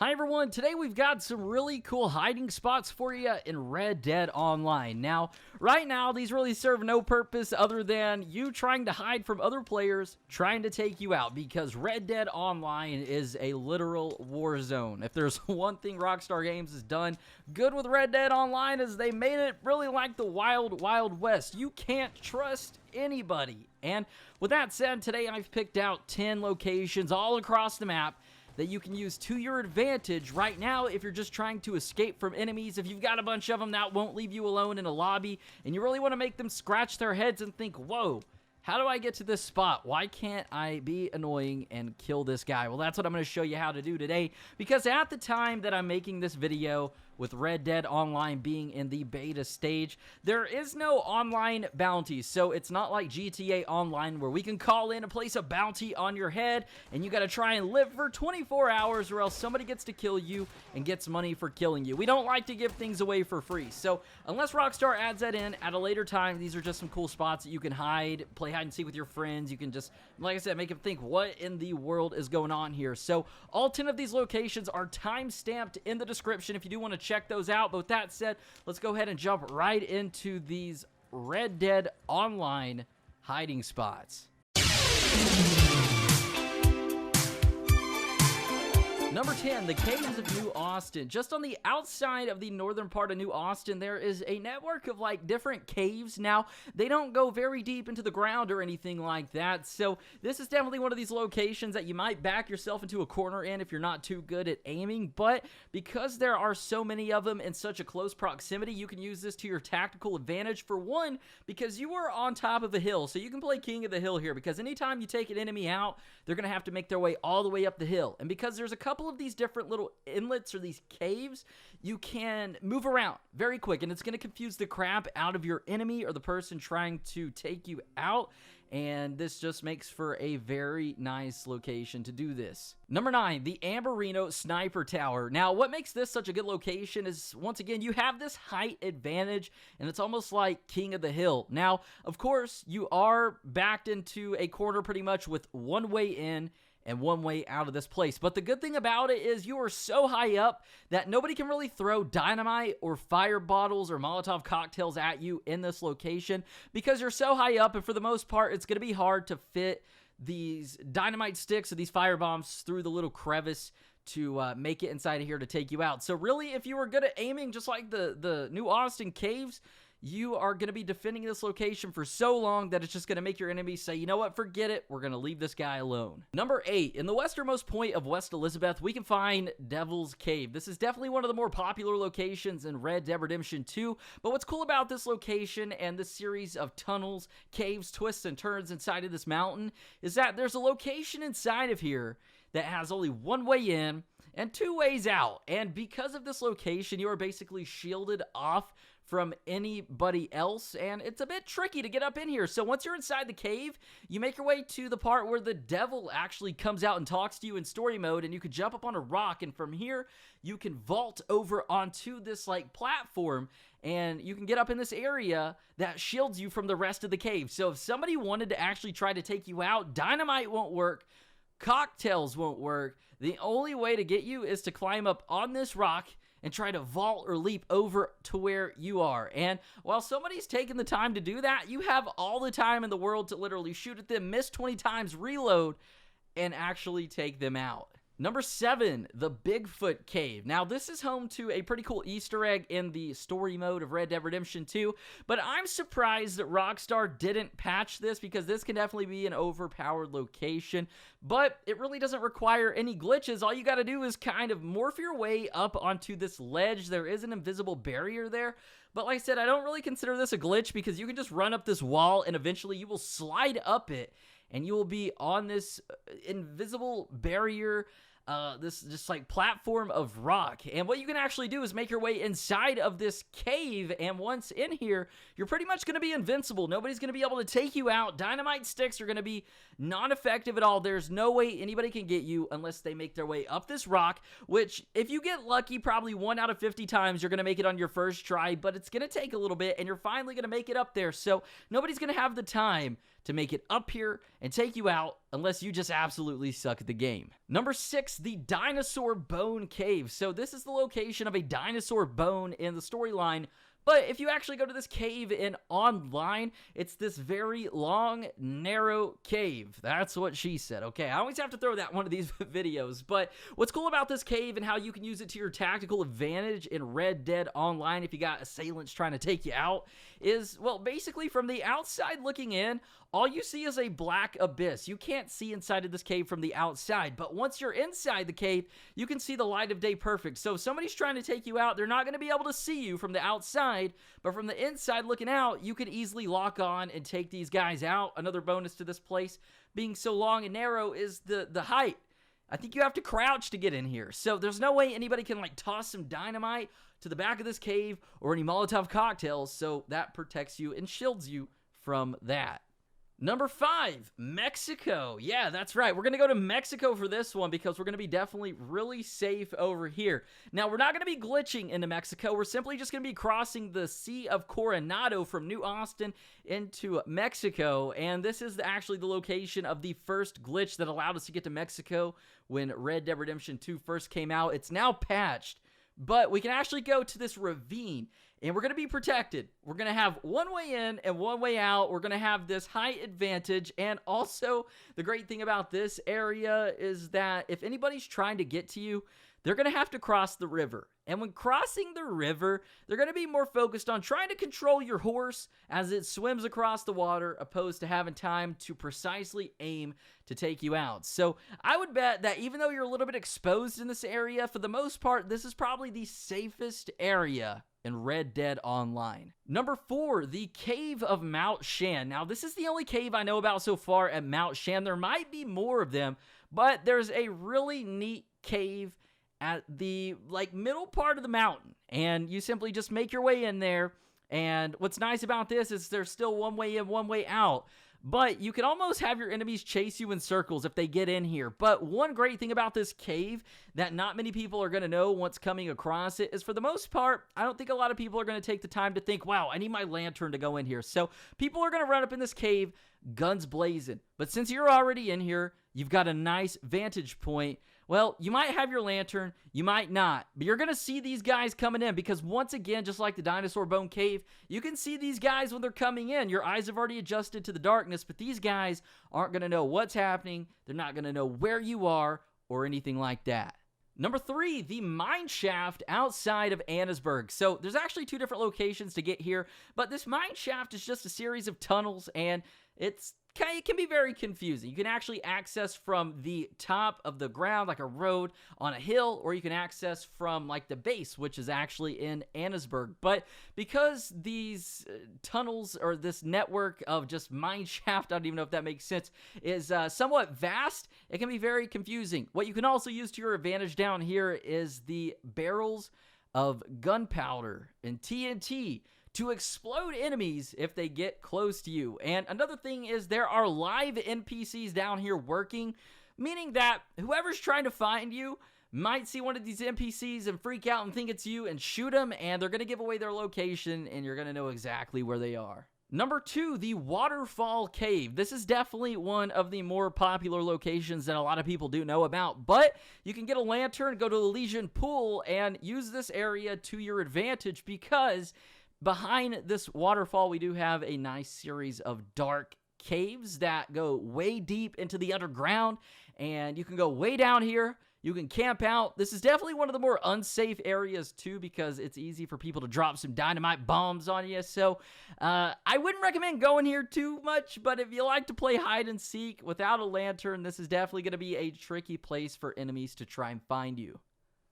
Hi everyone, today we've got some really cool hiding spots for you in Red Dead Online. Now, right now, these really serve no purpose other than you trying to hide from other players trying to take you out, because Red Dead Online is a literal war zone. If there's one thing Rockstar Games has done good with Red Dead Online is they made it really like the Wild Wild West. You can't trust anybody. And with that said, today I've picked out 10 locations all across the map that you can use to your advantage right now if you're just trying to escape from enemies. If you've got a bunch of them, that won't leave you alone in a lobby, and you really want to make them scratch their heads and think, whoa, how do I get to this spot? Why can't I be annoying and kill this guy? Well, that's what I'm going to show you how to do today, because at the time that I'm making this video, with Red Dead Online being in the beta stage, there is no online bounties, so it's not like GTA Online where we can call in and place a bounty on your head, and you gotta try and live for 24 hours or else somebody gets to kill you and gets money for killing you. We don't like to give things away for free, so unless Rockstar adds that in at a later time, these are just some cool spots that you can hide, play hide and seek with your friends. You can just, like I said, make them think, what in the world is going on here? So all 10 of these locations are time-stamped in the description if you do want to check those out. But with that said, let's go ahead and jump right into these Red Dead Online hiding spots. Number 10, the Caves of New Austin. Just on the outside of the northern part of New Austin, there is a network of like different caves. Now, they don't go very deep into the ground or anything like that, so this is definitely one of these locations that you might back yourself into a corner in if you're not too good at aiming, but because there are so many of them in such a close proximity, you can use this to your tactical advantage. For one, because you are on top of a hill, so you can play King of the Hill here, because anytime you take an enemy out, they're going to have to make their way all the way up the hill, and because there's a couple of these different little inlets or these caves, you can move around very quick, and it's going to confuse the crap out of your enemy or the person trying to take you out, and this just makes for a very nice location to do this. Number 9, the Ambery Sniper Tower. Now, what makes this such a good location is, once again, you have this height advantage, and it's almost like King of the Hill. Now, of course, you are backed into a corner pretty much with one way in and one way out of this place. But the good thing about it is you are so high up that nobody can really throw dynamite or fire bottles or Molotov cocktails at you in this location, because you're so high up, and for the most part, it's going to be hard to fit these dynamite sticks or these fire bombs through the little crevice to make it inside of here to take you out. So really, if you were good at aiming, just like the New Austin Caves, you are going to be defending this location for so long that it's just going to make your enemies say, you know what, forget it, we're going to leave this guy alone. Number 8, in the westernmost point of West Elizabeth, we can find Devil's Cave. This is definitely one of the more popular locations in Red Dead Redemption 2, but what's cool about this location and this series of tunnels, caves, twists, and turns inside of this mountain is that there's a location inside of here that has only one way in and two ways out, and because of this location, you are basically shielded off from anybody else, and it's a bit tricky to get up in here. So once you're inside the cave, you make your way to the part where the devil actually comes out and talks to you in story mode, and you can jump up on a rock, and from here, you can vault over onto this like platform, and you can get up in this area that shields you from the rest of the cave. So if somebody wanted to actually try to take you out, dynamite won't work, cocktails won't work. The only way to get you is to climb up on this rock and try to vault or leap over to where you are. And while somebody's taking the time to do that, you have all the time in the world to literally shoot at them, miss 20 times, reload, and actually take them out. Number 7, the Bigfoot Cave. Now, this is home to a pretty cool Easter egg in the story mode of Red Dead Redemption 2, but I'm surprised that Rockstar didn't patch this, because this can definitely be an overpowered location, but it really doesn't require any glitches. All you gotta do is kind of morph your way up onto this ledge. There is an invisible barrier there, but like I said, I don't really consider this a glitch, because you can just run up this wall and eventually you will slide up it, and you will be on this invisible barrier, this just like platform of rock. And what you can actually do is make your way inside of this cave, and once in here, you're pretty much going to be invincible. Nobody's going to be able to take you out. Dynamite sticks are going to be non-effective at all. There's no way anybody can get you unless they make their way up this rock, which if you get lucky, probably 1 out of 50 times you're going to make it on your first try, but it's going to take a little bit, and you're finally going to make it up there. So nobody's going to have the time to make it up here and take you out unless you just absolutely suck at the game. Number 6, the Dinosaur Bone Cave. So this is the location of a dinosaur bone in the storyline. But if you actually go to this cave in online, it's this very long, narrow cave. That's what she said. Okay, I always have to throw that one of these videos. But what's cool about this cave and how you can use it to your tactical advantage in Red Dead Online if you got assailants trying to take you out is, well, basically from the outside looking in, all you see is a black abyss. You can't see inside of this cave from the outside, but once you're inside the cave, you can see the light of day perfect. So if somebody's trying to take you out, they're not going to be able to see you from the outside, but from the inside looking out, you could easily lock on and take these guys out. Another bonus to this place being so long and narrow is the height. I think you have to crouch to get in here. So there's no way anybody can like toss some dynamite to the back of this cave or any Molotov cocktails, so that protects you and shields you from that. Number 5, Mexico. Yeah, that's right. We're going to go to Mexico for this one because we're going to be definitely really safe over here. Now, we're not going to be glitching into Mexico. We're simply just going to be crossing the Sea of Coronado from New Austin into Mexico. And this is actually the location of the first glitch that allowed us to get to Mexico when Red Dead Redemption 2 first came out. It's now patched, but we can actually go to this ravine. And we're going to be protected. We're going to have one way in and one way out. We're going to have this height advantage. And also, the great thing about this area is that if anybody's trying to get to you, they're going to have to cross the river. And when crossing the river, they're going to be more focused on trying to control your horse as it swims across the water, opposed to having time to precisely aim to take you out. So I would bet that even though you're a little bit exposed in this area, for the most part, this is probably the safest area in Red Dead Online. Number 4, the Cave of Mount Shan. Now, this is the only cave I know about so far at Mount Shan. There might be more of them, but there's a really neat cave at the middle part of the mountain, and you simply just make your way in there. And what's nice about this is there's still one way in, one way out. But you can almost have your enemies chase you in circles if they get in here. But one great thing about this cave that not many people are going to know once coming across it is, for the most part, I don't think a lot of people are going to take the time to think, wow, I need my lantern to go in here. So people are going to run up in this cave, guns blazing. But since you're already in here, you've got a nice vantage point. Well, you might have your lantern, you might not, but you're going to see these guys coming in because once again, just like the Dinosaur Bone Cave, you can see these guys when they're coming in. Your eyes have already adjusted to the darkness, but these guys aren't going to know what's happening. They're not going to know where you are or anything like that. Number 3, the Mineshaft outside of Annesburg. So there's actually 2 different locations to get here, but this Mineshaft is just a series of tunnels, and it can be very confusing. You can actually access from the top of the ground, like a road on a hill, or you can access from the base, which is actually in Annesburg. But because these tunnels, or this network of just Mineshaft, I don't even know if that makes sense, is somewhat vast, it can be very confusing. What you can also use to your advantage down here is the barrels of gunpowder and TNT to explode enemies if they get close to you. And another thing is there are live NPCs down here working, meaning that whoever's trying to find you might see one of these NPCs and freak out and think it's you and shoot them, and they're going to give away their location, and you're going to know exactly where they are. Number 2, the Waterfall Cave. This is definitely one of the more popular locations that a lot of people do know about, but you can get a lantern, go to the Elysian Pool, and use this area to your advantage because behind this waterfall, we do have a nice series of dark caves that go way deep into the underground, and you can go way down here. You can camp out. This is definitely one of the more unsafe areas, too, because it's easy for people to drop some dynamite bombs on you. So I wouldn't recommend going here too much, but if you like to play hide and seek without a lantern, this is definitely going to be a tricky place for enemies to try and find you.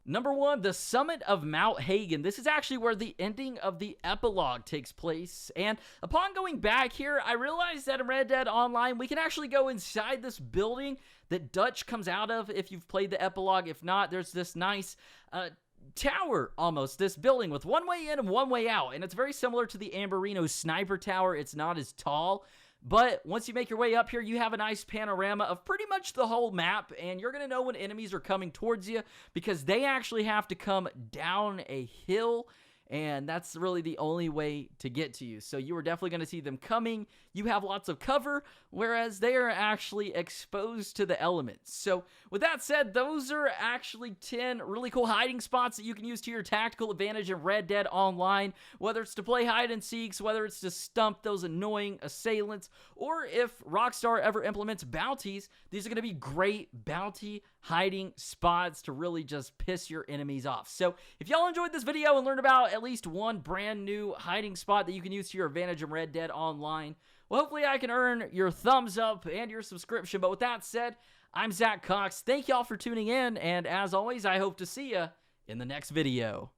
Number 1, the summit of Mount Hagen. This is actually where the ending of the epilogue takes place. And upon going back here, I realized that in Red Dead Online, we can actually go inside this building that Dutch comes out of if you've played the epilogue. If not, there's this nice tower, almost, this building with one way in and one way out. And it's very similar to the Ambery sniper tower. It's not as tall. But once you make your way up here, you have a nice panorama of pretty much the whole map, and you're going to know when enemies are coming towards you because they actually have to come down a hill, and that's really the only way to get to you. So you are definitely going to see them coming. You have lots of cover, whereas they are actually exposed to the elements. So with that said, those are actually 10 really cool hiding spots that you can use to your tactical advantage in Red Dead Online, whether it's to play hide and seeks, whether it's to stump those annoying assailants, or if Rockstar ever implements bounties, these are going to be great bounty hiding spots to really just piss your enemies off. So if y'all enjoyed this video and learned about at least one brand new hiding spot that you can use to your advantage in Red Dead Online, well, hopefully I can earn your thumbs up and your subscription. But with that said, I'm Zach Cox. Thank y'all for tuning in, and as always, I hope to see you in the next video.